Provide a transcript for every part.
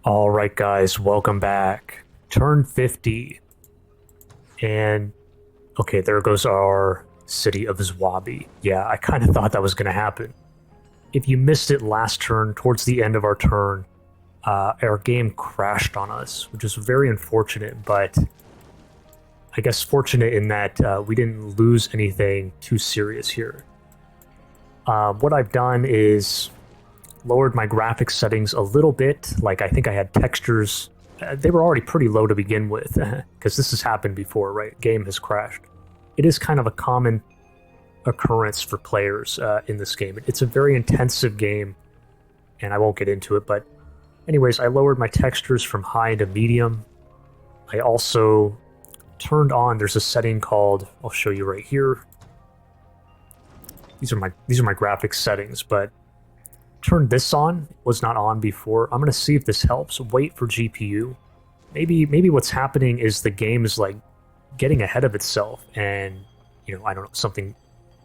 All right, guys, welcome back. Turn 50. And, okay, there goes our city of Zwabi. Yeah, I kind of thought that was going to happen. If you missed it last turn, towards the end of our turn, our game crashed on us, which is very unfortunate, but I guess fortunate in that we didn't lose anything too serious here. What I've done is lowered my graphics settings a little bit. Like, I think I had textures. They were already pretty low to begin with, because this has happened before, right? Game has crashed. It is kind of a common occurrence for players in this game. It's a very intensive game, and I won't get into it, but anyways, I lowered my textures from high to medium. I also turned on, there's a setting called, I'll show you right here. These are my graphics settings, but turned this on. It was not on before. I'm gonna see if this helps. Wait for GPU. Maybe what's happening is the game is like getting ahead of itself, and I don't know, something,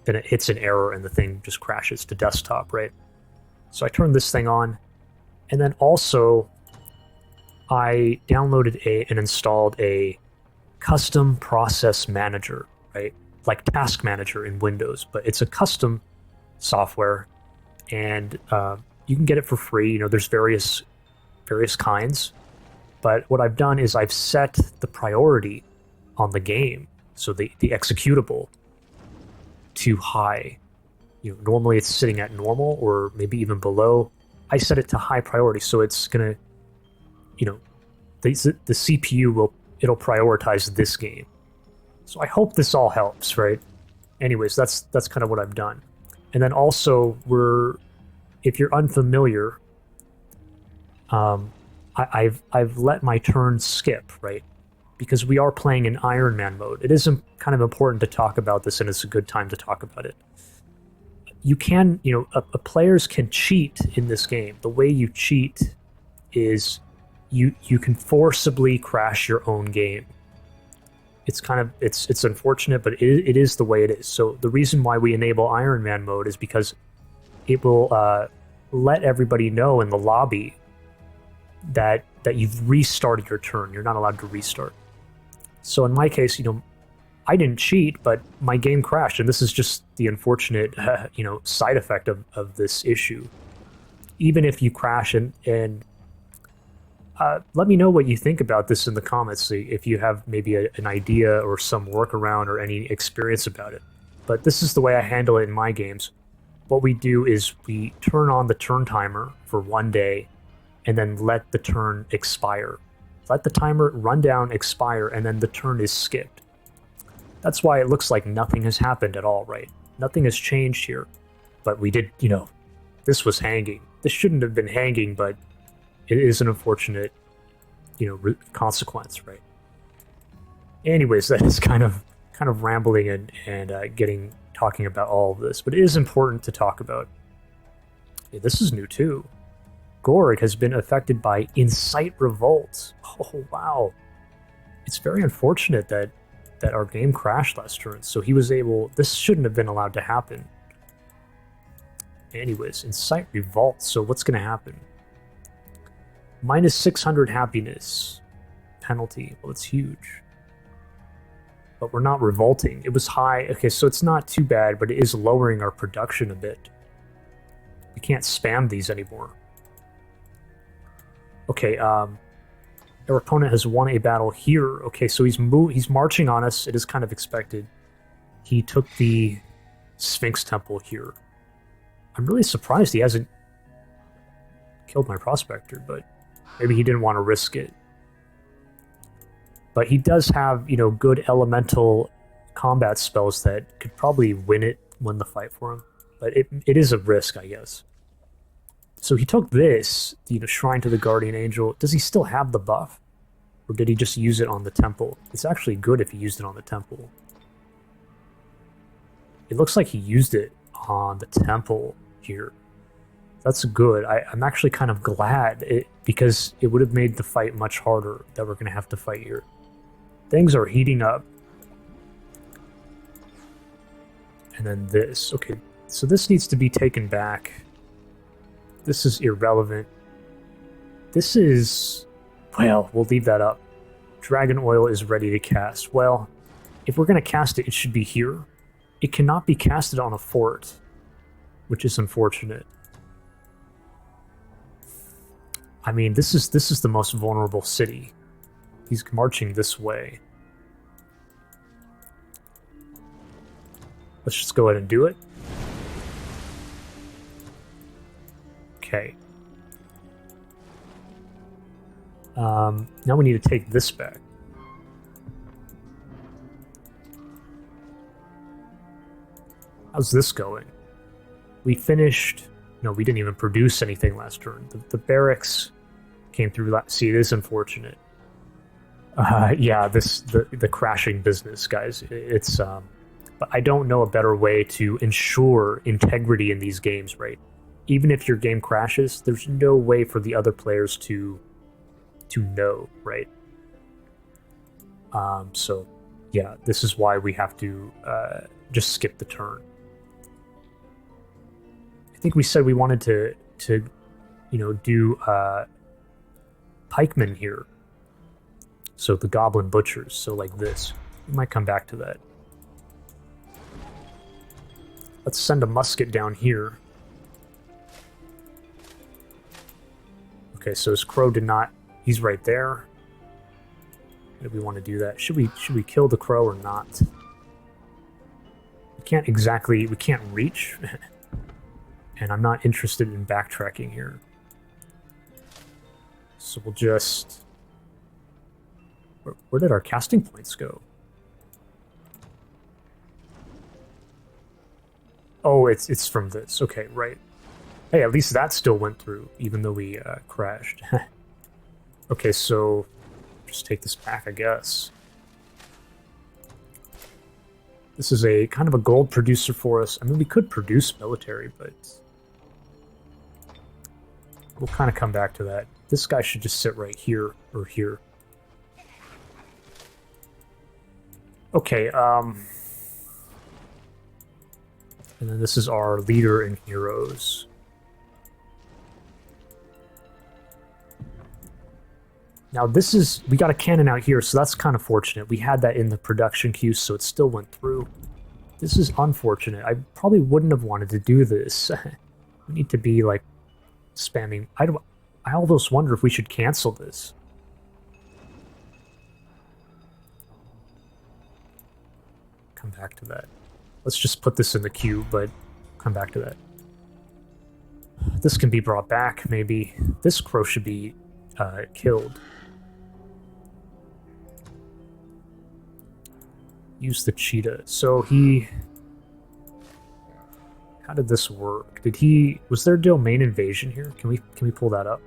then it hits an error and the thing just crashes to desktop, right? So I turned this thing on, and then also I downloaded and installed a custom process manager, right? Like task manager in Windows, but it's a custom software, and you can get it for free. There's various kinds, but what I've done is I've set the priority on the game, so the executable, to high. Normally it's sitting at normal or maybe even below. I set it to high priority, so it's gonna, the CPU it'll prioritize this game. So I hope this all helps, right? Anyways, that's kind of what I've done. And then also, if you're unfamiliar, I've let my turn skip, right? Because we are playing in Ironman mode. It is kind of important to talk about this, and it's a good time to talk about it. You can, players can cheat in this game. The way you cheat is you can forcibly crash your own game. It's kind of, it's unfortunate, but it is the way it is. So the reason why we enable Ironman mode is because it will let everybody know in the lobby that you've restarted your turn. You're not allowed to restart. So in my case, I didn't cheat, but my game crashed, and this is just the unfortunate, side effect of this issue. Even if you crash and let me know what you think about this in the comments, if you have maybe an idea or some workaround or any experience about it. But this is the way I handle it in my games. What we do is we turn on the turn timer for 1 day and then let the turn expire. Let the timer run down, expire, and then the turn is skipped. That's why it looks like nothing has happened at all, right? Nothing has changed here. But we did, this was hanging. This shouldn't have been hanging, but it is an unfortunate, consequence, right? Anyways, that is kind of rambling and talking about all of this, but it is important to talk about. Yeah, this is new too. Gorgh has been affected by Incite Revolt. Oh wow! It's very unfortunate that our game crashed last turn. So he was able. This shouldn't have been allowed to happen. Anyways, Incite Revolt. So what's going to happen? Minus 600 happiness penalty. Well, it's huge. But we're not revolting. It was high. Okay, so it's not too bad, but it is lowering our production a bit. We can't spam these anymore. Okay, our opponent has won a battle here. Okay, so he's marching on us. It is kind of expected. He took the Sphinx Temple here. I'm really surprised he hasn't killed my prospector, but maybe he didn't want to risk it. But he does have, good elemental combat spells that could probably win the fight for him. But it is a risk, I guess. So he took this, Shrine to the Guardian Angel. Does he still have the buff? Or did he just use it on the temple? It's actually good if he used it on the temple. It looks like he used it on the temple here. That's good. I'm actually kind of glad, because it would have made the fight much harder that we're going to have to fight here. Things are heating up. And then this. Okay, so this needs to be taken back. This is irrelevant. This is... Well, we'll leave that up. Dragon Oil is ready to cast. Well, if we're going to cast it, it should be here. It cannot be casted on a fort, which is unfortunate. I mean, this is the most vulnerable city. He's marching this way. Let's just go ahead and do it. Okay. Now we need to take this back. How's this going? We finished... No, we didn't even produce anything last turn. The barracks came through last... See, it is unfortunate. Yeah, the crashing business, guys. It's... But I don't know a better way to ensure integrity in these games, right? Even if your game crashes, there's no way for the other players to know, right? So, yeah, this is why we have to just skip the turn. I think we said we wanted to do pikemen here. So the goblin butchers, so like this. We might come back to that. Let's send a musket down here. Okay, so his crow did not... He's right there. Do we want to do that? Should we kill the crow or not? We can't reach. And I'm not interested in backtracking here. So we'll just... Where did our casting points go? Oh, it's from this. Okay, right. Hey, at least that still went through, even though we crashed. Okay, so just take this back, I guess. This is a kind of a gold producer for us. I mean, we could produce military, but we'll kind of come back to that. This guy should just sit right here or here. Okay, and then this is our leader and heroes. Now this is, we got a cannon out here, so that's kind of fortunate. We had that in the production queue, so it still went through. This is unfortunate. I probably wouldn't have wanted to do this. We need to be, like, spamming. I almost wonder if we should cancel this. Come back to that. Let's just put this in the queue, but come back to that. This can be brought back, maybe. This crow should be killed. Use the cheetah. So he... How did this work? Did he... Was there domain invasion here? Can we pull that up?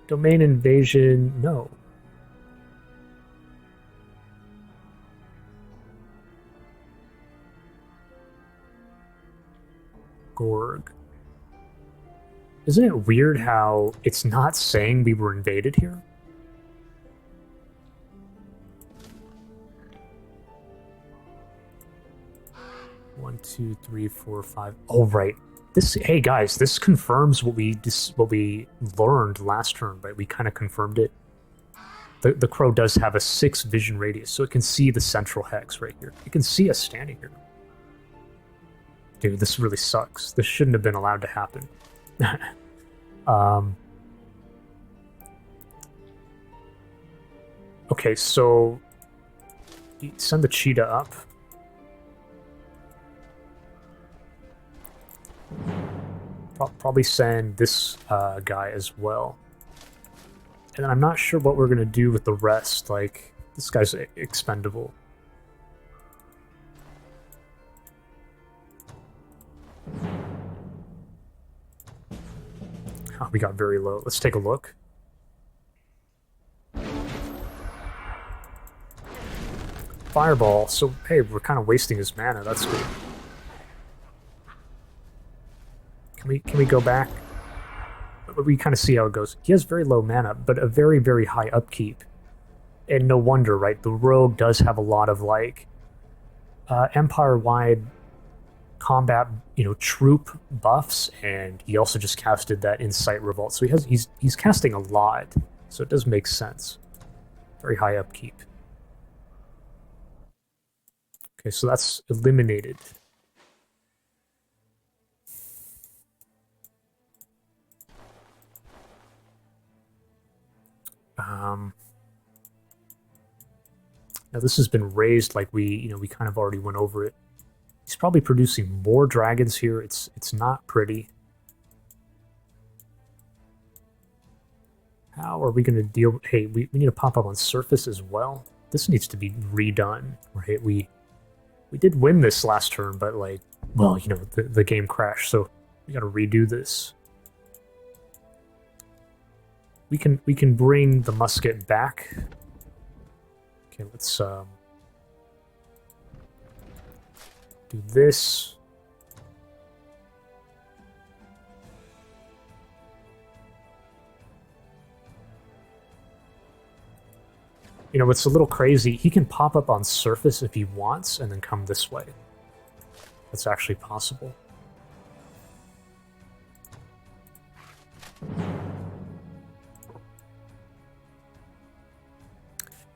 Domain invasion... No. Gorgh. Isn't it weird how it's not saying we were invaded here? One, two, three, four, five. Oh, right. This. Hey guys, this confirms what we learned last turn. Right, we kind of confirmed it. The crow does have a 6 vision radius, so it can see the central hex right here. It can see us standing here. Dude, this really sucks. This shouldn't have been allowed to happen. Okay, so send the cheetah up. Probably send this guy as well. And then I'm not sure what we're going to do with the rest. Like, this guy's expendable. Oh, we got very low. Let's take a look. Fireball. So, hey, we're kind of wasting his mana. That's good. Can we go back? We kind of see how it goes. He has very low mana, but a very, very high upkeep. And no wonder, right? The rogue does have a lot of, like, empire-wide combat, troop buffs, and he also just casted that Insight Revolt. So he's casting a lot, so it does make sense. Very high upkeep. Okay, so that's eliminated. Now this has been raised like we kind of already went over it. He's probably producing more dragons here. It's not pretty. How are we going to deal? Hey, we need to pop up on surface as well. This needs to be redone, right? We did win this last turn, but like, well, the game crashed, so we got to redo this. We can bring the musket back. Okay, let's do this. It's a little crazy. He can pop up on surface if he wants and then come this way. That's actually possible.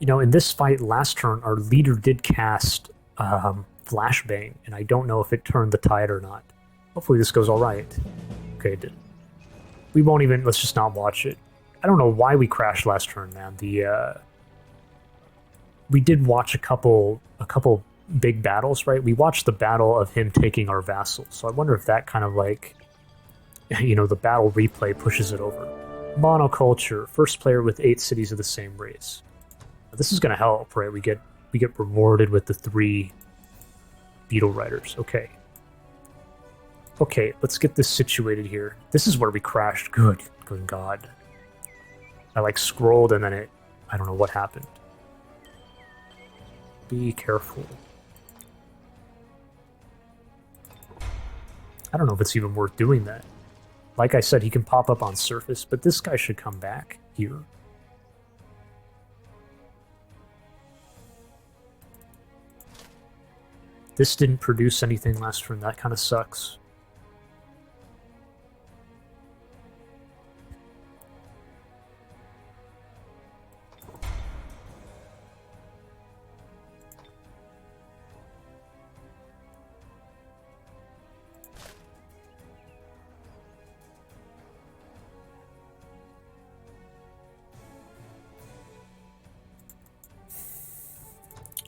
In this fight last turn, our leader did cast Flashbang, and I don't know if it turned the tide or not. Hopefully this goes all right. Okay, it did. We won't even... Let's just not watch it. I don't know why we crashed last turn, man. We did watch a couple big battles, right? We watched the battle of him taking our vassal, so I wonder if that kind of like, the battle replay pushes it over. Monoculture, first player with 8 cities of the same race. This is going to help, right? We get rewarded with the 3 beetle riders. Okay. Okay, let's get this situated here. This is where we crashed. Good God. I like scrolled and then I don't know what happened. Be careful. I don't know if it's even worth doing that. Like I said, he can pop up on surface, but this guy should come back here. This didn't produce anything last turn. That kind of sucks.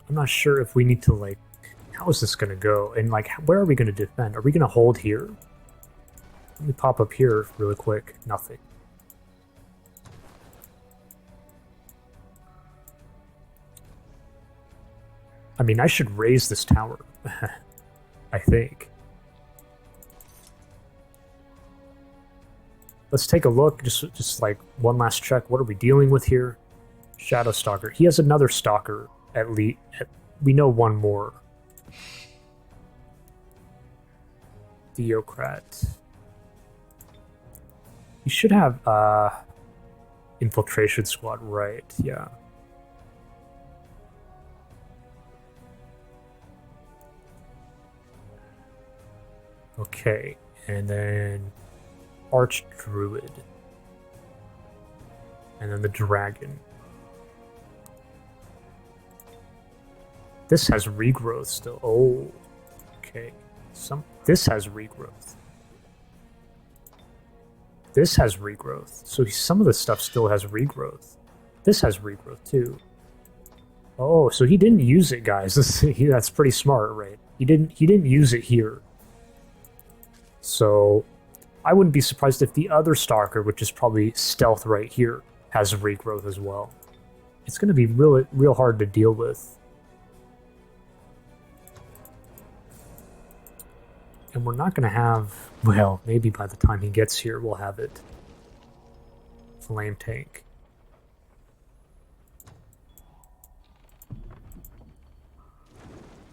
I'm not sure if we need to, like, how is this going to go? And, like, where are we going to defend? Are we going to hold here? Let me pop up here really quick. Nothing. I mean, I should raise this tower. I think. Let's take a look. Just like one last check. What are we dealing with here? Shadow Stalker. He has another Stalker. At least we know one more. Theocrat. You should have infiltration squad, right? Yeah. Okay, and then Archdruid. And then the dragon. This has regrowth still. Oh, okay. This has regrowth. This has regrowth. So some of the stuff still has regrowth. This has regrowth too. Oh, so he didn't use it, guys. That's pretty smart, right? He didn't use it here. So I wouldn't be surprised if the other Stalker, which is probably stealth right here, has regrowth as well. It's going to be real hard to deal with. And we're not going to have... Well, maybe by the time he gets here, we'll have it. Flame tank.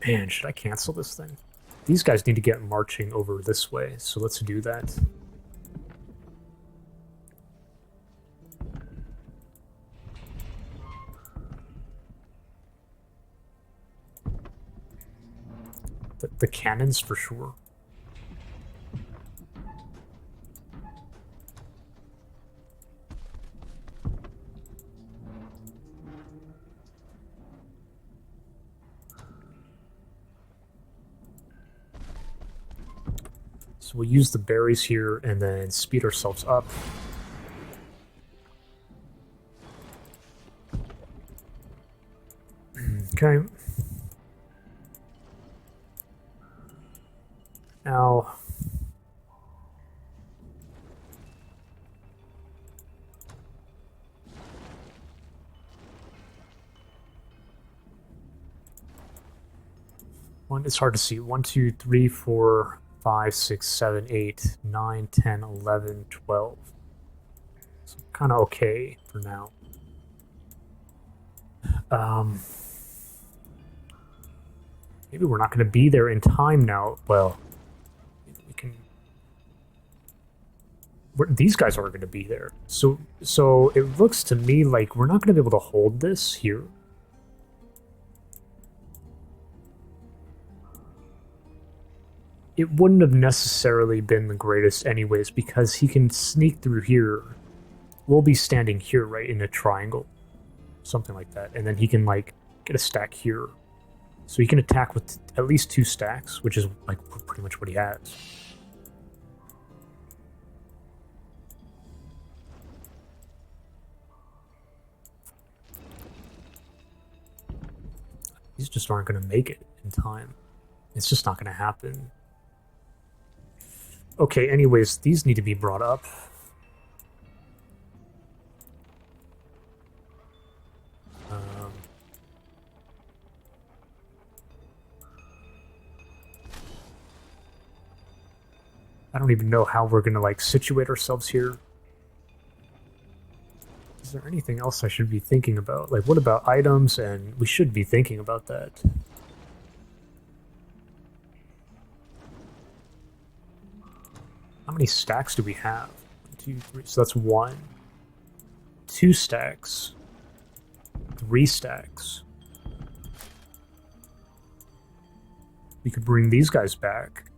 Man, should I cancel this thing? These guys need to get marching over this way, so let's do that. The cannons for sure. So we'll use the berries here and then speed ourselves up. Okay. Now... it's hard to see. 1, 2, 3, 4, 5, 6, 7, 8, 9, 10, 11, 12. So kind of okay for now. Maybe we're not going to be there in time now. Well, we can... these guys aren't going to be there. So it looks to me like we're not going to be able to hold this here. It wouldn't have necessarily been the greatest anyways, because he can sneak through here. We'll be standing here, right, in a triangle. Something like that. And then he can, like, get a stack here. So he can attack with at least 2 stacks, which is, like, pretty much what he has. These just aren't going to make it in time. It's just not going to happen. Okay, anyways, these need to be brought up. I don't even know how we're going to, like, situate ourselves here. Is there anything else I should be thinking about? Like, what about items? And we should be thinking about that. How many stacks do we have? 1, 2, 3. So that's 1. 2 stacks. 3 stacks. We could bring these guys back.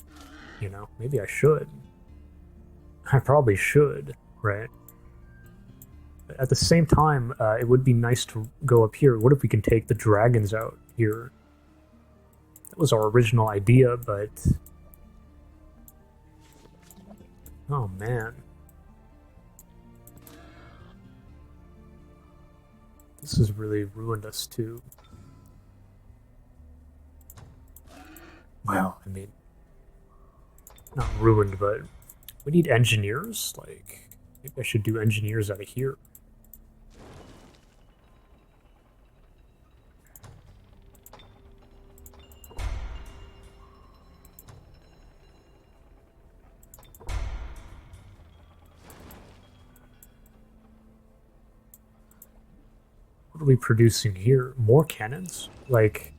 You know, maybe I should. I probably should, right? But at the same time, it would be nice to go up here. What if we can take the dragons out here? That was our original idea, but... oh, man. This has really ruined us, too. Well, I mean... not ruined, but... we need engineers? Like, maybe I should do engineers out of here. What are we producing here? More cannons? Like...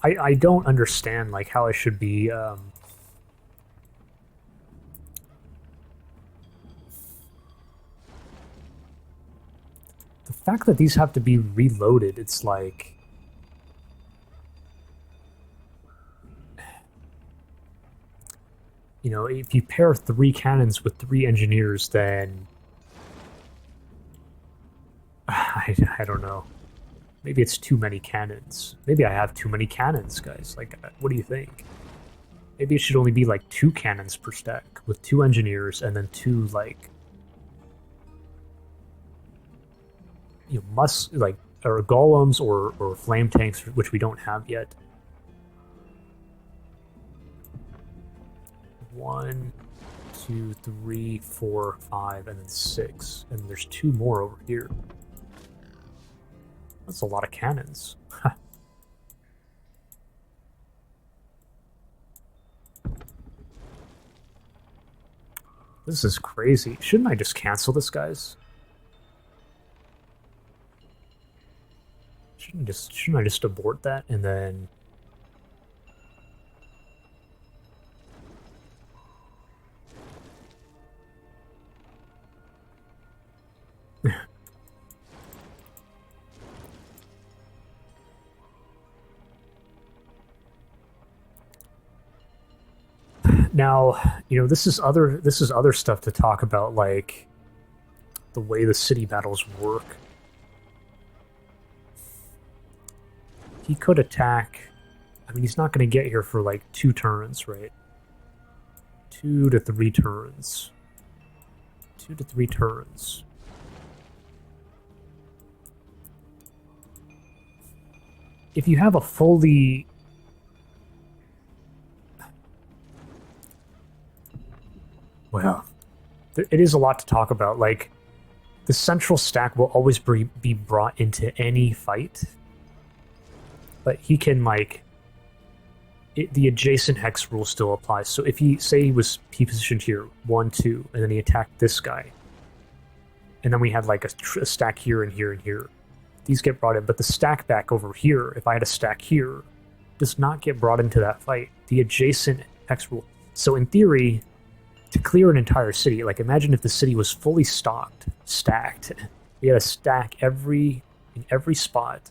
I don't understand, like, how I should be, the fact that these have to be reloaded, it's like... you know, if you pair 3 cannons with 3 engineers, then... I don't know. Maybe it's too many cannons. Maybe I have too many cannons, guys. Like, what do you think? Maybe it should only be, like, 2 cannons per stack, with 2 engineers, and then 2, like... you know, like, or golems, or flame tanks, which we don't have yet. 1, 2, 3, 4, 5, and then 6. And there's 2 more over here. That's a lot of cannons. This is crazy. Shouldn't I just cancel this, guys? Shouldn't I just abort that and then... Now, you know, this is other stuff to talk about, like the way the city battles work. He could attack I mean, he's not going to get here for like 2 turns, right? 2 to 3 turns. 2 to 3 turns. If you have a fully... Well, it is a lot to talk about. Like, the central stack will always be brought into any fight. But he can, like... the adjacent hex rule still applies. So if he, say he was positioned here, 1, 2, and then he attacked this guy, and then we had like a stack here and here and here, these get brought in. But the stack back over here, if I had a stack here, does not get brought into that fight. The adjacent hex rule. So in theory, to clear an entire city, like imagine if the city was fully stacked, we had a stack in every spot.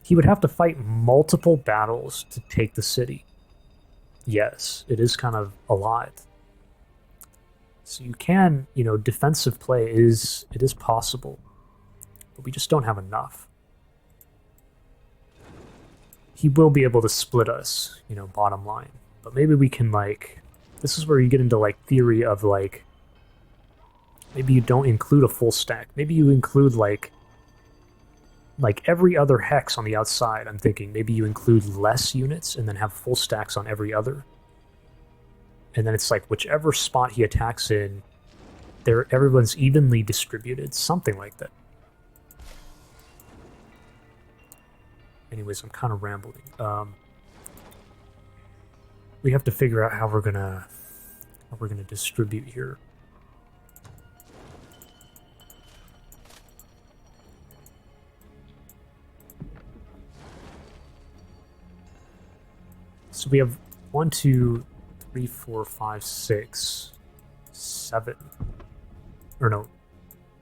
He would have to fight multiple battles to take the city. Yes, it is kind of a lot. So you can, defensive play it is possible. But we just don't have enough. He will be able to split us, bottom line. But maybe we can, like... This is where you get into, like, theory of, like... Maybe you don't include a full stack. Maybe you include, like every other hex on the outside. I'm thinking maybe you include less units and then have full stacks on every other. And then it's like whichever spot he attacks in, everyone's evenly distributed. Something like that. Anyways, I'm kind of rambling. We have to figure out how we're gonna distribute here. So we have 1, 2, 3, 4, 5, 6, 7. Or no,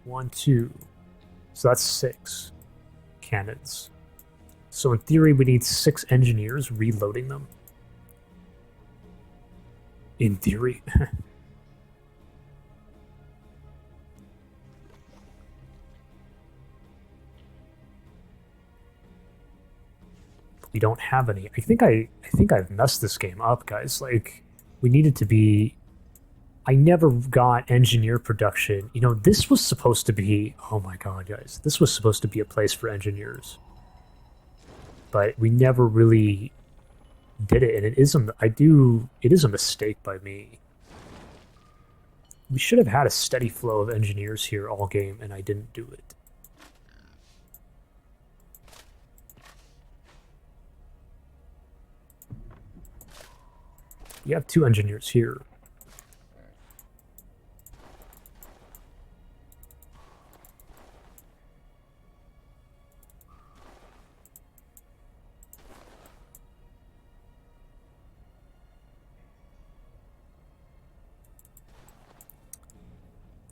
1, 2. So that's 6 cannons. So in theory, we need 6 engineers reloading them. In theory. We don't have any. I think I've messed this game up, guys. Like, we needed to be... I never got engineer production. This was supposed to be... Oh my god, guys. This was supposed to be a place for engineers. But we never really did it, and it is a mistake by me. We should have had a steady flow of engineers here all game, and I didn't do it. You have 2 engineers here.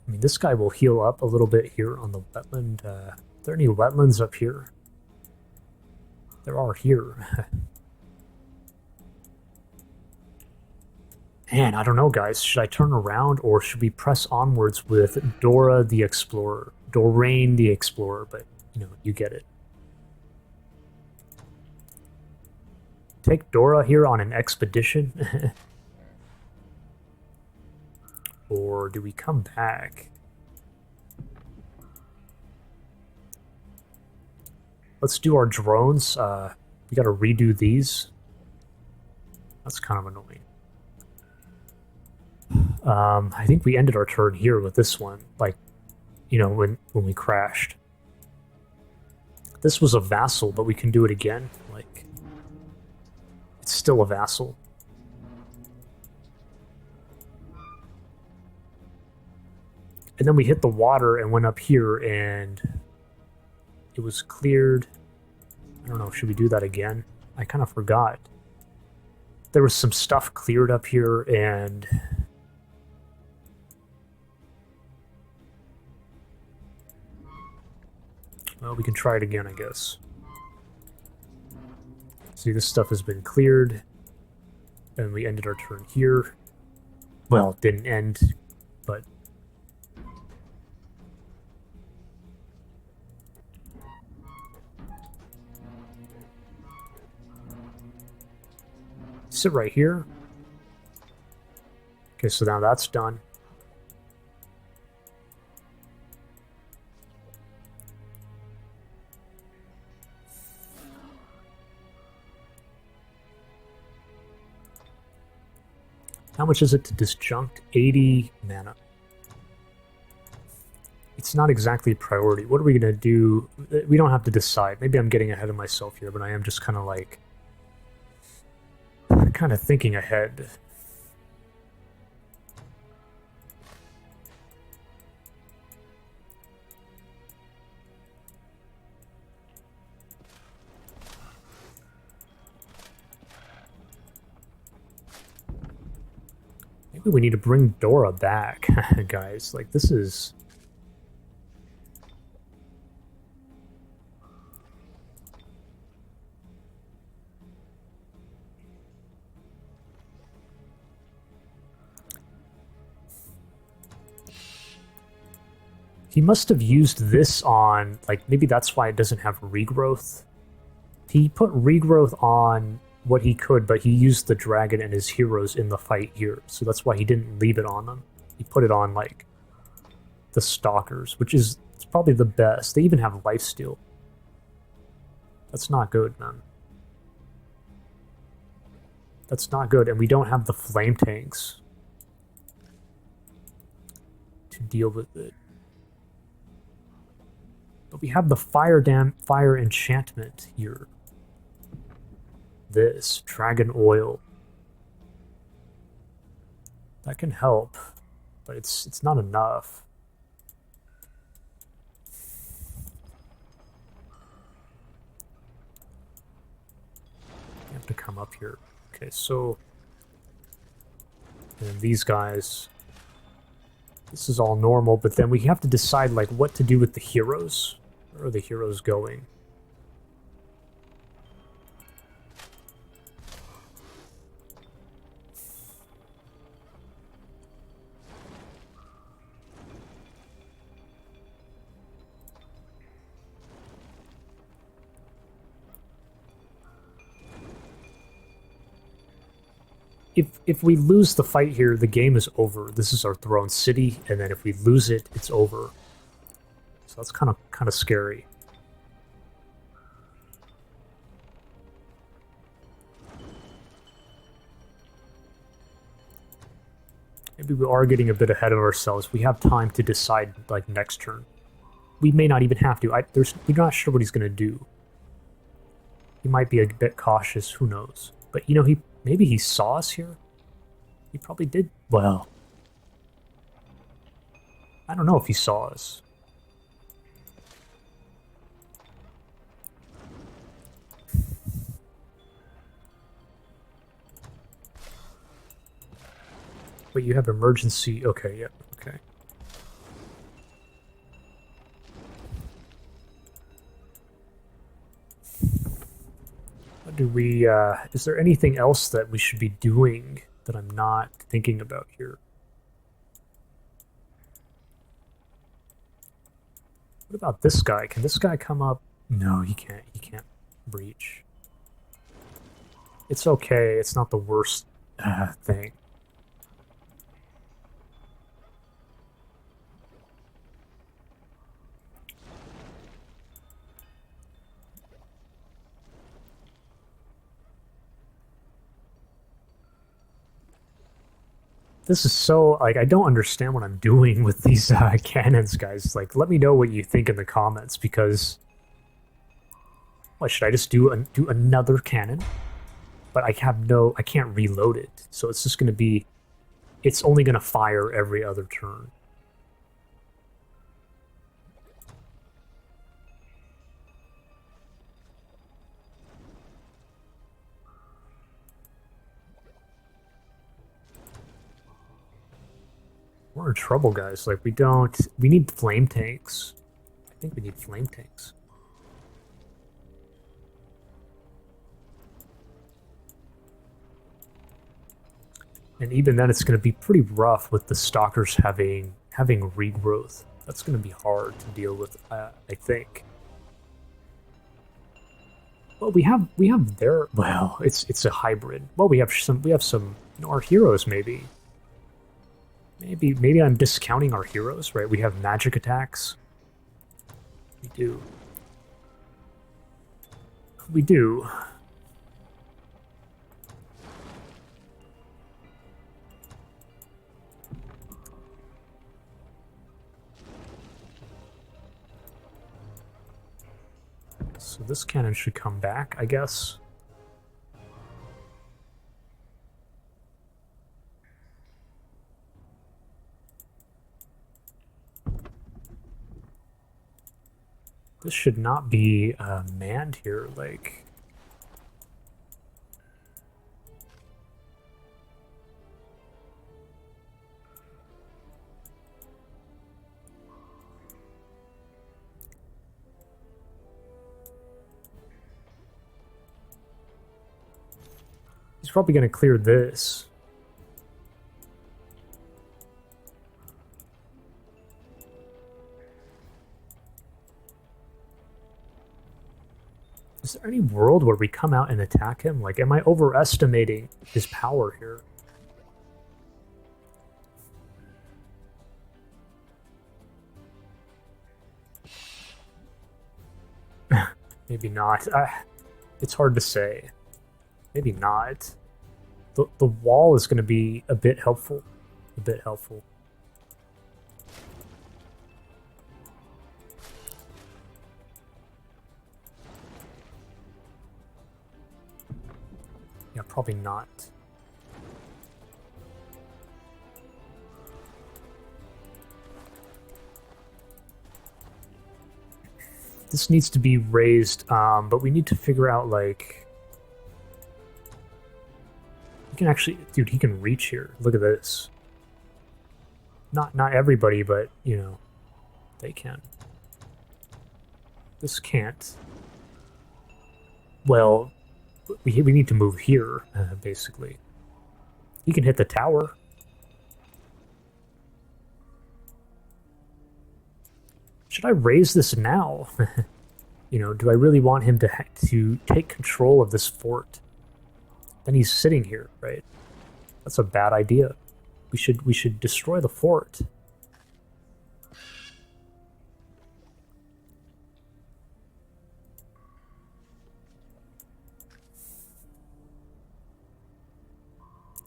I mean, this guy will heal up a little bit here on the wetland. Are there any wetlands up here? There are here. Man, I don't know, guys. Should I turn around or should we press onwards with Dora the Explorer? Doraine the Explorer, but, you get it. Take Dora here on an expedition? Or do we come back? Let's do our drones. We gotta redo these. That's kind of annoying. I think we ended our turn here with this one, like, when we crashed. This was a vassal, but we can do it again. Like, it's still a vassal. And then we hit the water and went up here, and it was cleared. I don't know, should we do that again? I kind of forgot. There was some stuff cleared up here, and... Well, we can try it again, I guess. See, this stuff has been cleared. And we ended our turn here. Well, didn't end, but... Sit right here. Okay, so now that's done. How much is it to disjunct? 80 mana. It's not exactly a priority. What are we going to do? We don't have to decide. Maybe I'm getting ahead of myself here, but I am just kind of like... kind of thinking ahead. Maybe we need to bring Dora back, guys. Like, this is... He must have used this on, like, maybe that's why it doesn't have regrowth. He put regrowth on what he could, but he used the dragon and his heroes in the fight here, so that's why he didn't leave it on them. He put it on, like, the stalkers, which is it's probably the best. They even have lifesteal. That's not good, man. That's not good, and we don't have the flame tanks to deal with it. But we have the fire enchantment here. This dragon oil. That can help, but it's not enough. You have to come up here. Okay, so and these guys. This is all normal, but then we have to decide like what to do with the heroes. Where are the heroes going? If we lose the fight here, the game is over. This is our throne city, and then if we lose it, it's over. So that's kind of scary. Maybe we are getting a bit ahead of ourselves. We have time to decide, like, next turn. We may not even have to. We're not sure what he's going to do. He might be a bit cautious. Who knows? But, you know, maybe he saw us here? He probably did. Well, I don't know if he saw us. Wait, you have emergency... Okay, yeah, okay. What do we... is there anything else that we should be doing that I'm not thinking about here? What about this guy? Can this guy come up? No, he can't. He can't breach. It's okay. It's not the worst thing. This is so, like, I don't understand what I'm doing with these cannons, guys. Like, let me know what you think in the comments, because... What, should I just do another cannon? But I can't reload it. So it's just going to be... It's only going to fire every other turn. We're in trouble, guys. Like, we need flame tanks. I think we need flame tanks. And even then, it's going to be pretty rough with the stalkers having regrowth. That's going to be hard to deal with, I think. Well, we have their. Well, it's a hybrid. Well, we have some. You know, our heroes maybe. Maybe I'm discounting our heroes, right? We have magic attacks. We do. We do. So this cannon should come back, I guess. This should not be manned here, like... He's probably going to clear this. Is there any world where we come out and attack him? Like, am I overestimating his power here? Maybe not. It's hard to say. Maybe not. The wall is going to be a bit helpful. A bit helpful. Yeah, probably not. This needs to be raised, but we need to figure out, like... He can actually... Dude, he can reach here. Look at this. Not everybody, but, you know, they can. This can't. Well, we need to move here, basically. He can hit the tower. Should I raise this now? You know, do I really want him to take control of this fort? Then he's sitting here, right? That's a bad idea. We should destroy the fort.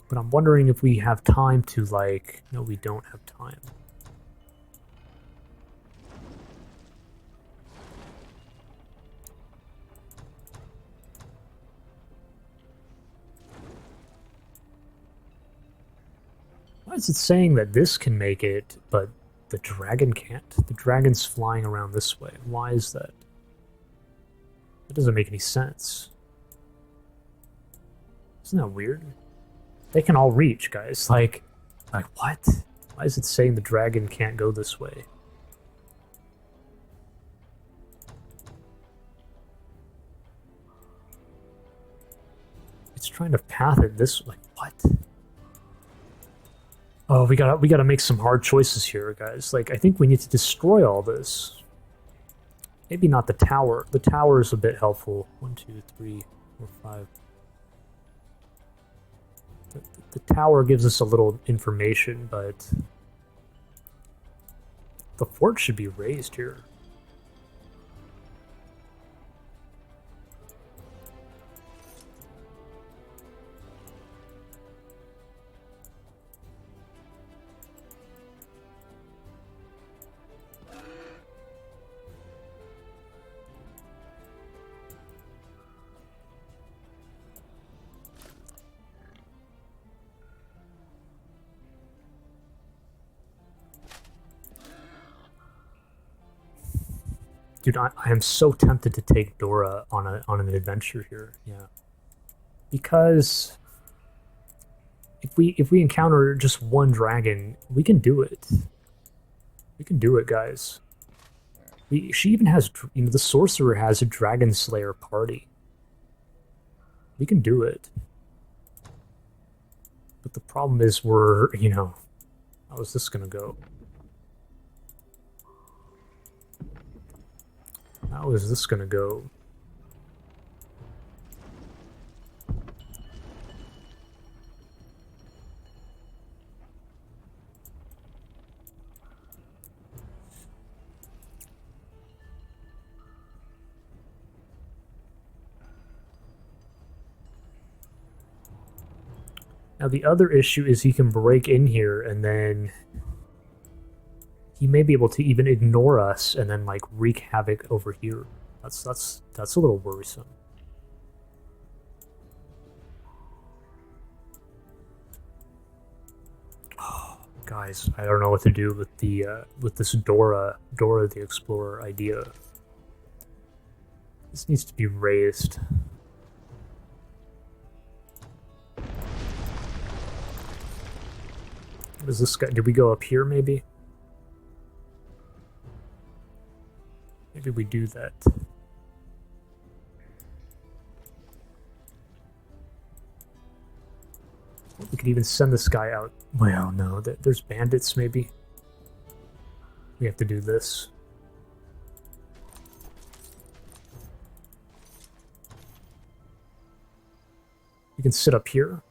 But I'm wondering if we have time to, like... No, we don't have time. Why is it saying that this can make it, but the dragon can't? The dragon's flying around this way. Why is that? That doesn't make any sense. Isn't that weird? They can all reach, guys. Like what? Why is it saying the dragon can't go this way? It's trying to path it this way. What? Oh, we gotta make some hard choices here, guys. Like, I think we need to destroy all this. Maybe not the tower. The tower is a bit helpful. 1, 2, 3, 4, 5. The tower gives us a little information, but the fort should be raised here. Dude, I am so tempted to take Dora on an adventure here. Yeah, because if we encounter just one dragon, we can do it. We can do it, guys. She even has, you know, the sorcerer has a dragon slayer party. We can do it. But the problem is we're, you know, how is this gonna go? How is this gonna go? Now the other issue is he can break in here and then he may be able to even ignore us and then like wreak havoc over here. That's a little worrisome. Oh, guys, I don't know what to do with the with this Dora the Explorer idea. This needs to be raised. What is this guy? Did we go up here maybe? Maybe we do that. We could even send this guy out. Well, no, there's bandits maybe. We have to do this. You can sit up here.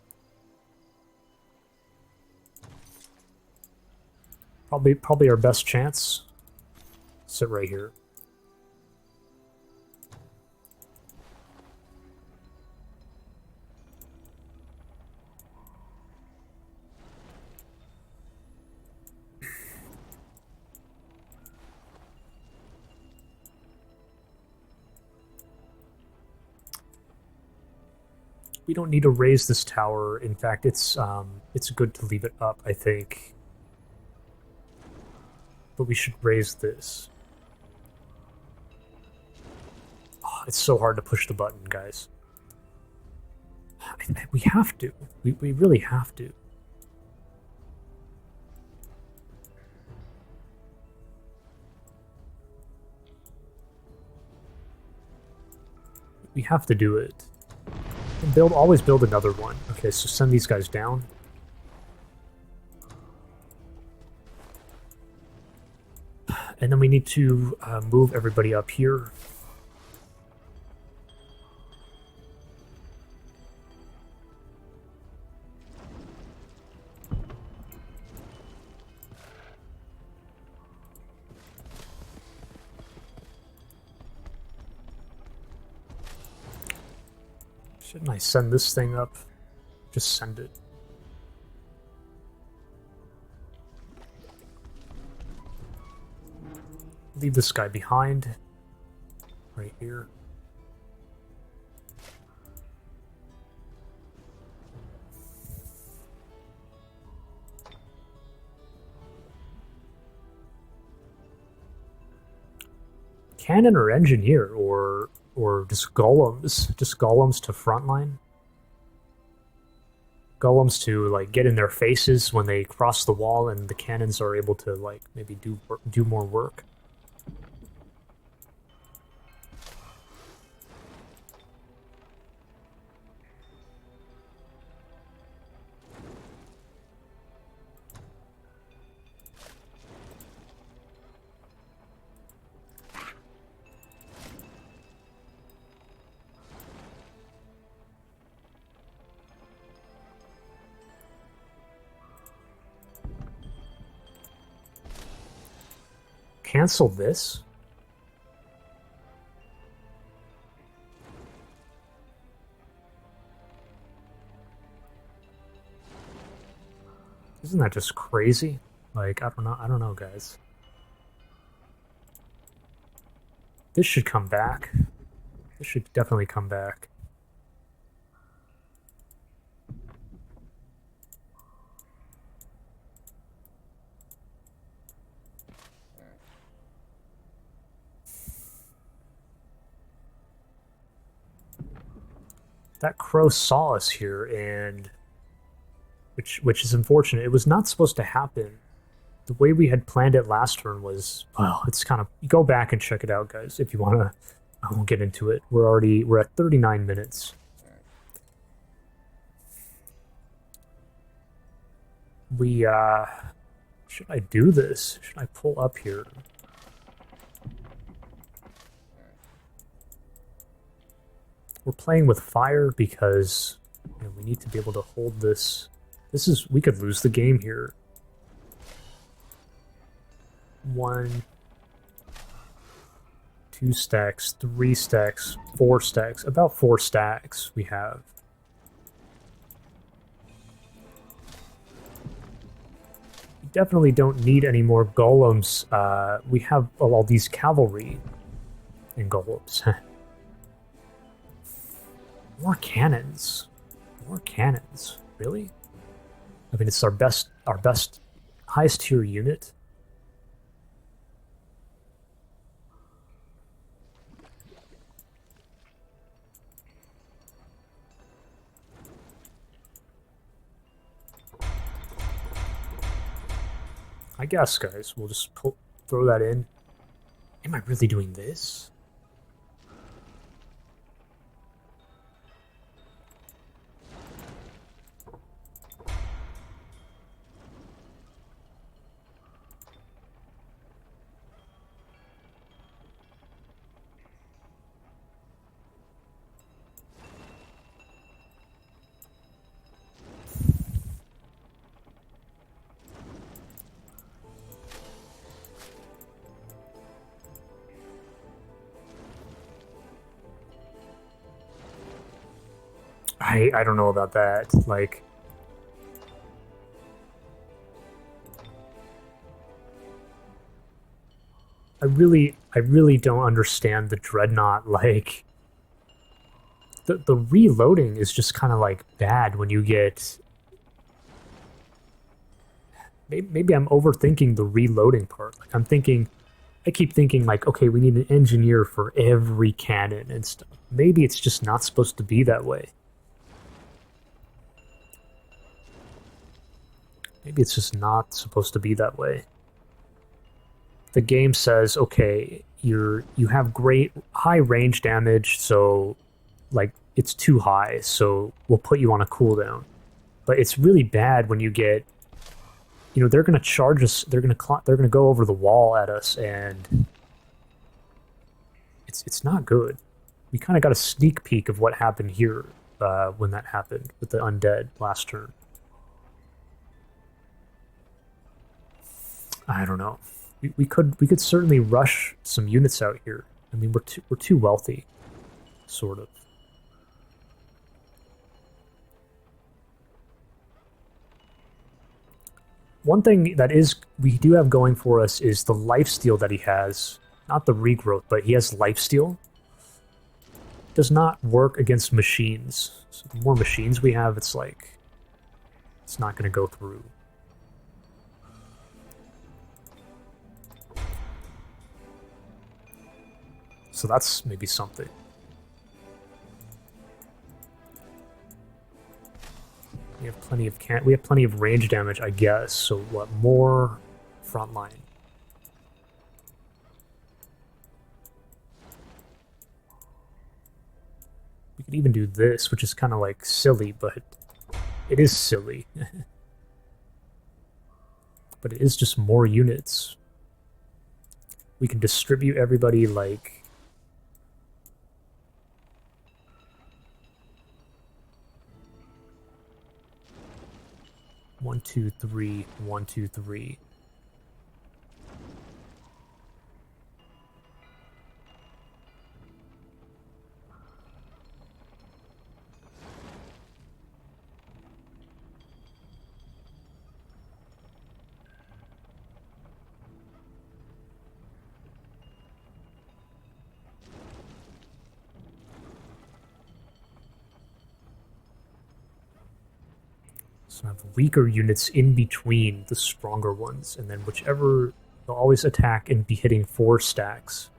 Probably our best chance. Sit right here. We don't need to raise this tower. In fact, it's good to leave it up, I think. But we should raise this. Oh, it's so hard to push the button, guys. We have to. We really have to. We have to do it. Always build another one. Okay, so send these guys down. And then we need to move everybody up here. Shouldn't I send this thing up? Just send it. Leave this guy behind. Right here. Cannon or engineer or just golems to frontline. Golems to like get in their faces when they cross the wall, and the cannons are able to like maybe do more work. Cancel this? Isn't that just crazy? Like, I don't know, guys. This should come back. This should definitely come back. That crow saw us here, and which is unfortunate. It was not supposed to happen. The way we had planned it last turn was, well, it's kind of, go back and check it out, guys, if you want to. I won't get into it. We're at 39 minutes. We should I do this? Should I pull up here? We're playing with fire because we need to be able to hold this. We could lose the game here. 1, 2 stacks, 3 stacks, 4 stacks. About 4 stacks we have. definitely don't need any more golems. We have all these cavalry and golems. More cannons. More cannons. Really? I mean, it's our best, highest tier unit. I guess, guys, we'll just throw that in. Am I really doing this? I don't know about that. Like, I really don't understand the Dreadnought. Like, the reloading is just kind of like bad when you get. Maybe I'm overthinking the reloading part. Like, I keep thinking like, okay, we need an engineer for every cannon and stuff. Maybe it's just not supposed to be that way. Maybe it's just not supposed to be that way. The game says, okay, you have great high range damage, so like it's too high, so we'll put you on a cooldown. But it's really bad when you get, they're gonna charge us, they're gonna go over the wall at us, and it's not good. We kind of got a sneak peek of what happened here when that happened with the undead last turn. I don't know. We could certainly rush some units out here. I mean, we're too wealthy, sort of. One thing that we do have going for us is the lifesteal that he has. Not the regrowth, but he has lifesteal. Does not work against machines. So the more machines we have, it's like it's not going to go through. So that's maybe something. We have plenty of range damage, I guess. So what more frontline? We could even do this, which is kind of like silly, but it is silly. But it is just more units. We can distribute everybody like 1, 2, 3, 1, 2, 3. So I have weaker units in between the stronger ones, and then whichever, they'll always attack and be hitting 4 stacks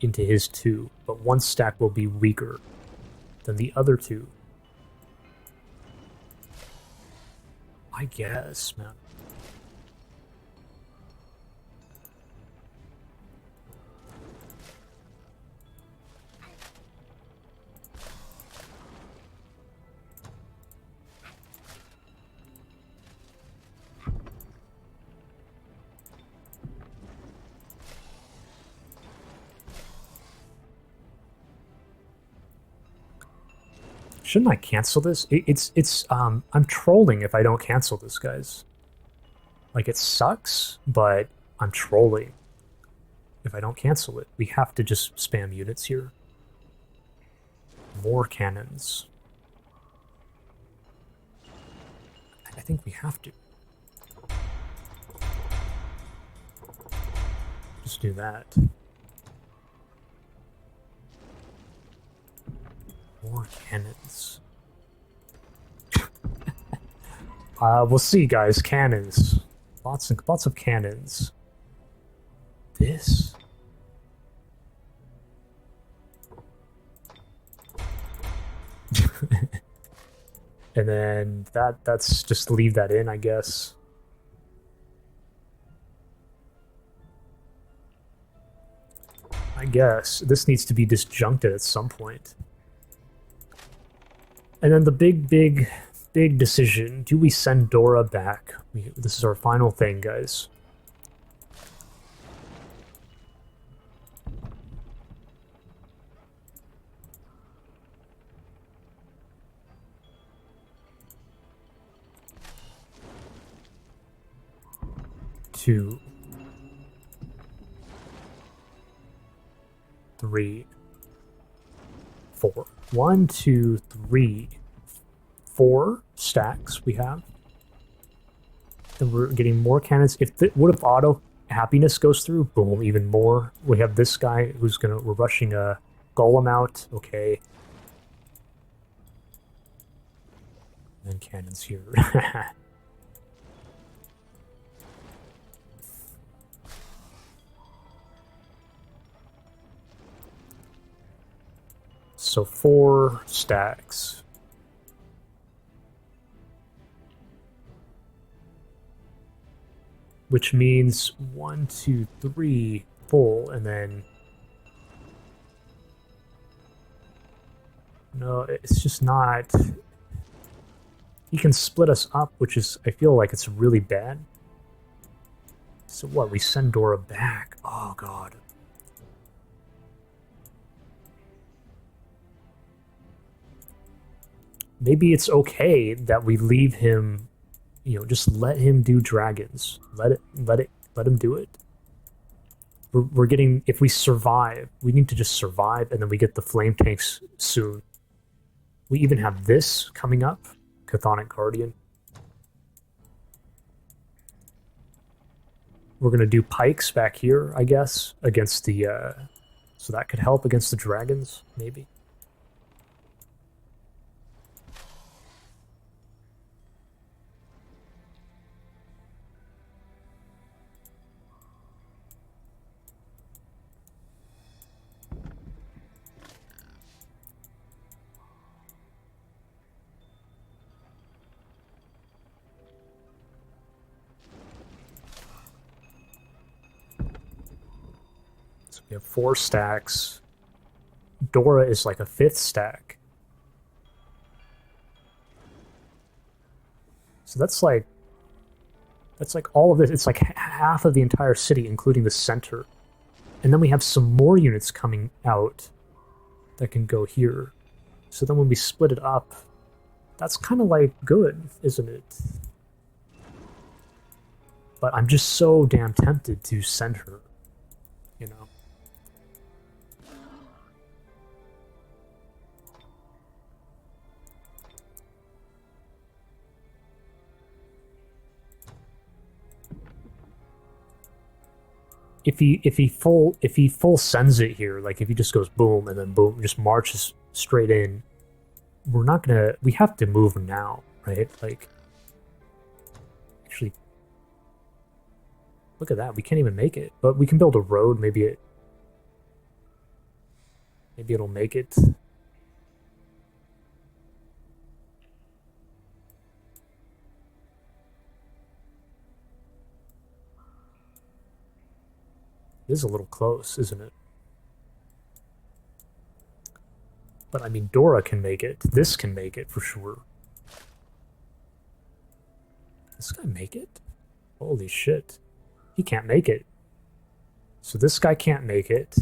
into his 2, but 1 stack will be weaker than the other 2. I guess, man. Shouldn't I cancel this? I'm trolling if I don't cancel this, guys. Like, it sucks, but I'm trolling if I don't cancel it. We have to just spam units here. More cannons. I think we have to. Just do that. More cannons. We'll see, guys. Cannons. Lots of cannons. This. And then that's just leave that in, I guess. I guess this needs to be disjuncted at some point. And then the big decision: do we send Dora back? This is our final thing, guys. Two, 3, 4. 1, 2, 3, 4 stacks we have. Then we're getting more cannons. What if auto happiness goes through? Boom, even more. We have this guy who's we're rushing a golem out. Okay. And cannons here. So 4 stacks. Which means 1, 2, 3 full, and then... No, it's just not... He can split us up, which is... I feel like it's really bad. So what, we send Dora back? Oh god. Maybe it's okay that we leave him, you know, just let him do dragons. Let him do it. We're getting, if we survive, we need to just survive, and then we get the flame tanks soon. We even have this coming up, Chthonic Guardian. We're gonna do pikes back here, I guess, against the, so that could help against the dragons, maybe. We have 4 stacks. Dora is like a 5th stack. So that's like all of it. It's like half of the entire city, including the center. And then we have some more units coming out that can go here. So then when we split it up, that's kind of like good, isn't it? But I'm just so damn tempted to send her, you know? If he full sends it here, like if he just goes boom and then boom, just marches straight in, we're not gonna. We have to move now, right? Like, actually, look at that. We can't even make it, but we can build a road. Maybe it'll make it. It is a little close, isn't it? But I mean, Dora can make it. This can make it for sure. This guy make it? Holy shit. He can't make it. So this guy can't make it.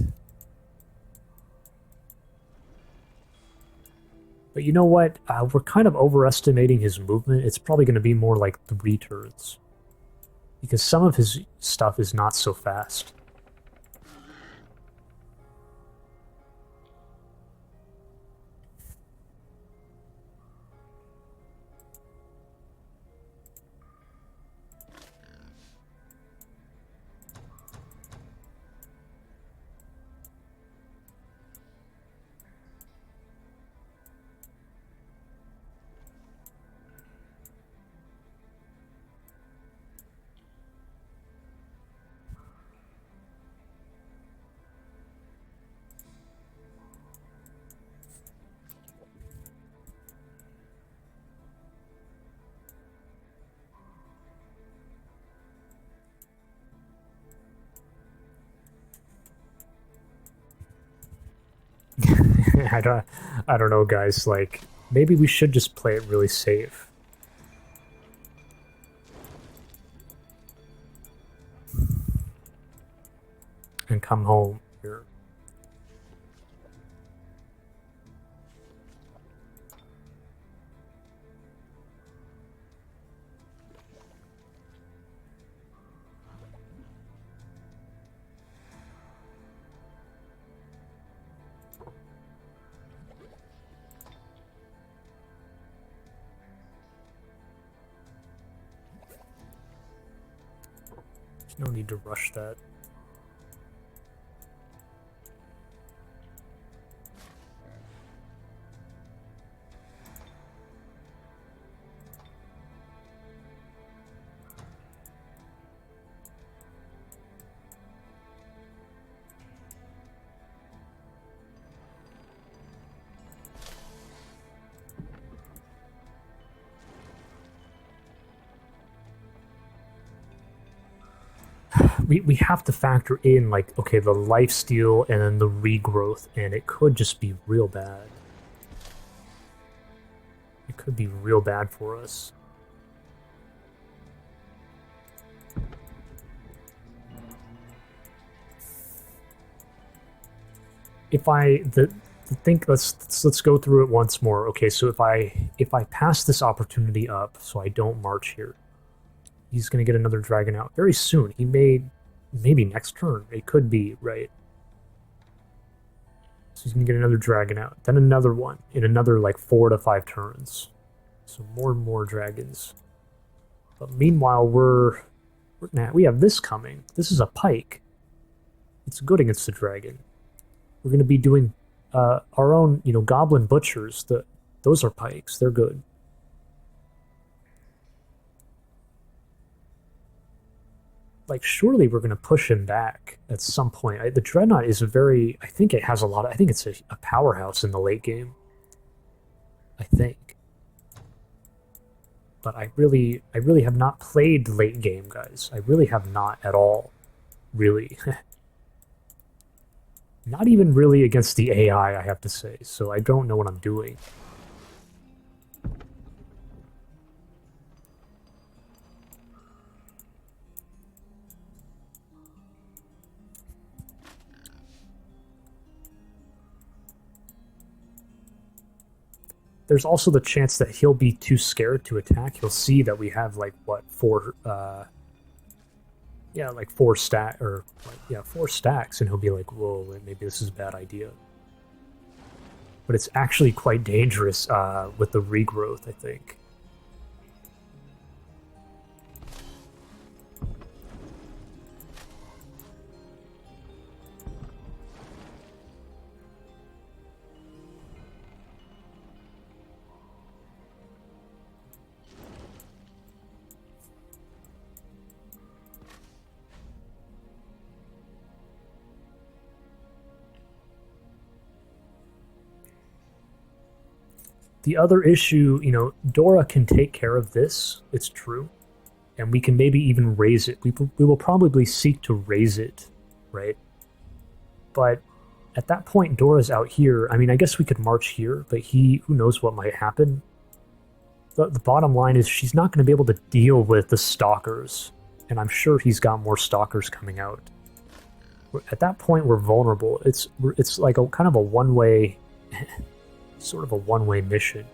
But you know what? We're kind of overestimating his movement. It's probably going to be more like 3 turns. Because some of his stuff is not so fast. I don't know, guys. Like, maybe we should just play it really safe. And come home here. There's no need to rush that. We have to factor in, like, okay, the lifesteal and then the regrowth, and it could just be real bad. It could be real bad for us. If I think let's go through it once more. Okay, so if I pass this opportunity up, so I don't march here, he's gonna get another dragon out very soon. He may, maybe next turn. It could be, right? So he's gonna get another dragon out, then another one in another like 4 to 5 turns. So more and more dragons. But meanwhile, we have this coming. This is a pike. It's good against the dragon. We're gonna be doing our own, goblin butchers. Those are pikes. They're good. Like, surely we're going to push him back at some point. The Dreadnought is I think it has I think it's a powerhouse in the late game. I think. But I really have not played late game, guys. I really have not at all. Really. Not even really against the AI, I have to say. So I don't know what I'm doing. There's also the chance that he'll be too scared to attack. He'll see that we have, like, what, 4 4 stacks, and he'll be like, whoa, maybe this is a bad idea. But it's actually quite dangerous with the regrowth, I think. The other issue, Dora can take care of this, it's true. And we can maybe even raise it. We will probably seek to raise it, right? But at that point, Dora's out here. I mean, I guess we could march here, but who knows what might happen. The bottom line is she's not going to be able to deal with the stalkers. And I'm sure he's got more stalkers coming out. At that point, we're vulnerable. It's like a kind of a one-way... sort of a one-way mission.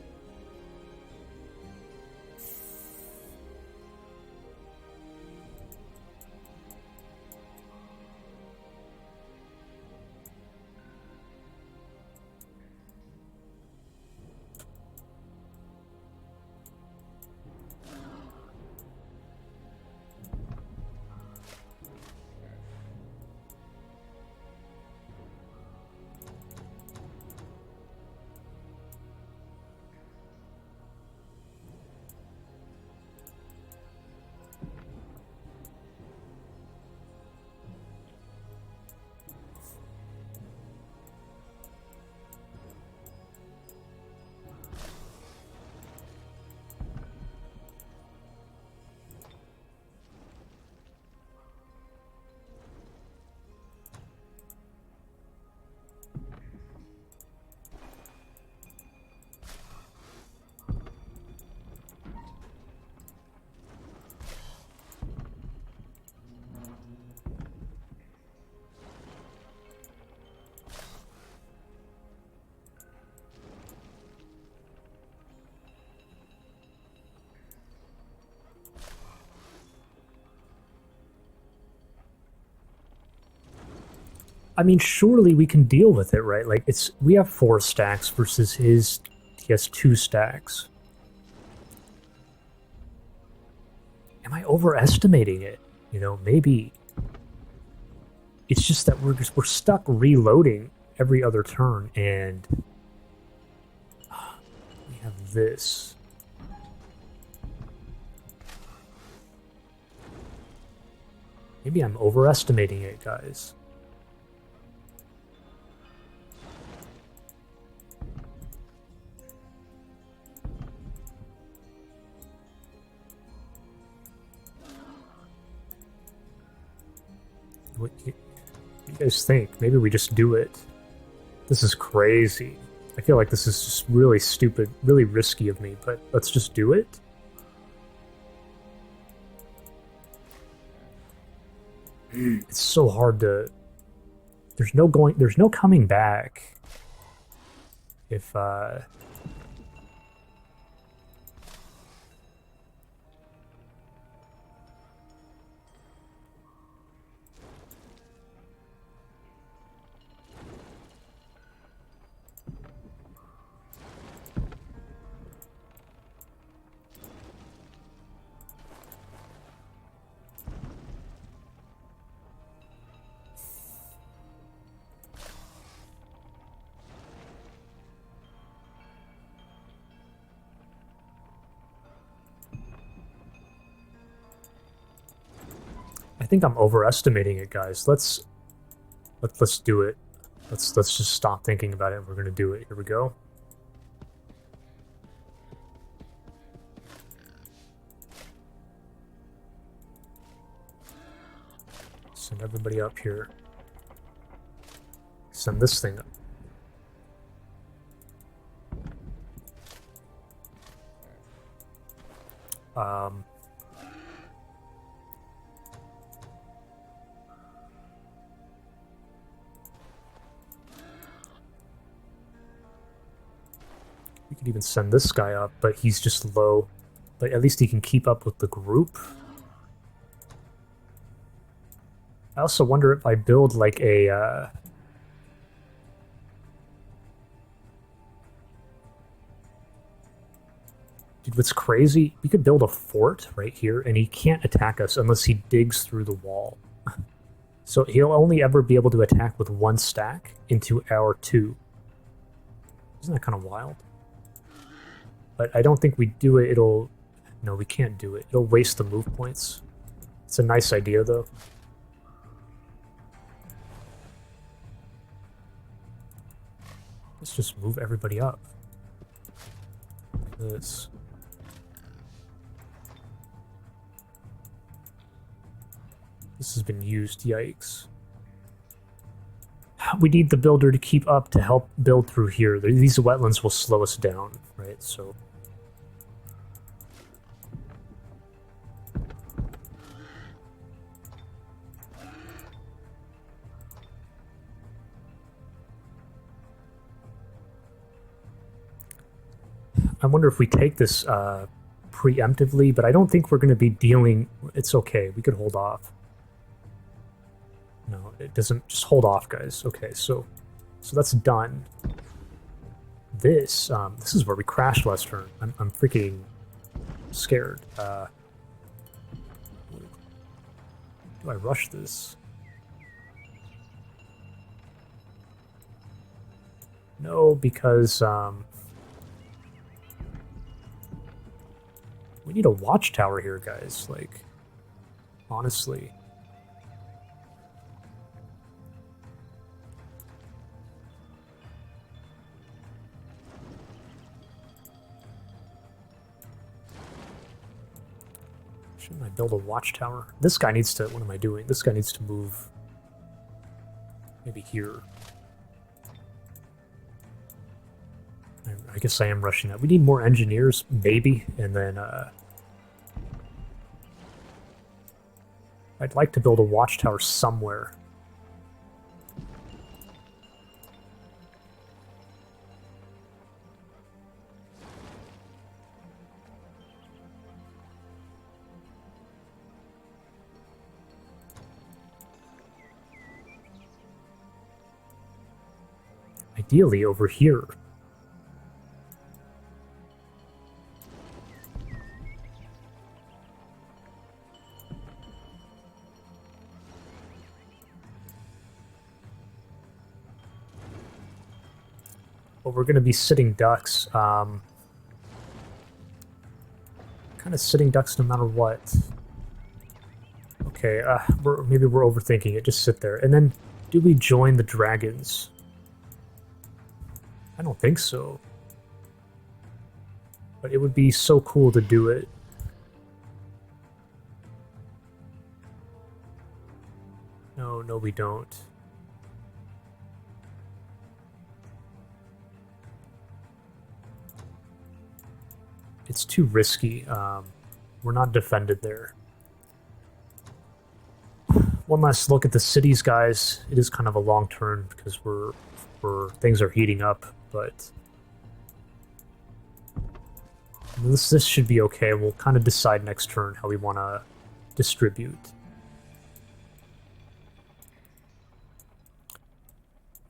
I mean, surely we can deal with it, right? Like, we have 4 stacks versus he has 2 stacks. Am I overestimating it? You know, maybe. It's just that we're stuck reloading every other turn, and we have this. Maybe I'm overestimating it, guys. What do you guys think? Maybe we just do it. This is crazy. I feel like this is just really stupid, really risky of me, but let's just do it. It's so hard to... There's no coming back. If, I think I'm overestimating it, guys. Let's do it. Let's just stop thinking about it. We're gonna do it. Here we go. Send everybody up here. Send this thing up. We could even send this guy up, but he's just low. But at least he can keep up with the group. I also wonder if I build like a... Dude, what's crazy? We could build a fort right here, and he can't attack us unless he digs through the wall. So he'll only ever be able to attack with 1 stack into our 2. Isn't that kind of wild? But I don't think we do it, it'll... No, we can't do it. It'll waste the move points. It's a nice idea, though. Let's just move everybody up. Like this. This has been used, yikes. We need the builder to keep up to help build through here. These wetlands will slow us down, right? So... I wonder if we take this preemptively, but I don't think we're going to be dealing... It's okay, we could hold off. No, it doesn't... Just hold off, guys. Okay, so that's done. This is where we crashed last turn. I'm freaking scared. Do I rush this? No, because... we need a watchtower here, guys. Like, honestly. Shouldn't I build a watchtower? This guy needs to... What am I doing? This guy needs to move... maybe here. I guess I am rushing that. We need more engineers, maybe, and then I'd like to build a watchtower somewhere. Ideally over here. But we're going to be sitting ducks. Kind of sitting ducks no matter what. Okay, maybe we're overthinking it. Just sit there. And then, do we join the dragons? I don't think so. But it would be so cool to do it. No, we don't. It's too risky. We're not defended there. One last look at the cities, guys. It is kind of a long turn because things are heating up, but this should be okay. We'll kind of decide next turn how we want to distribute.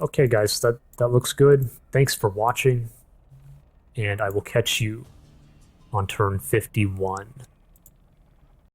Okay, guys, that looks good. Thanks for watching, and I will catch you on turn 51.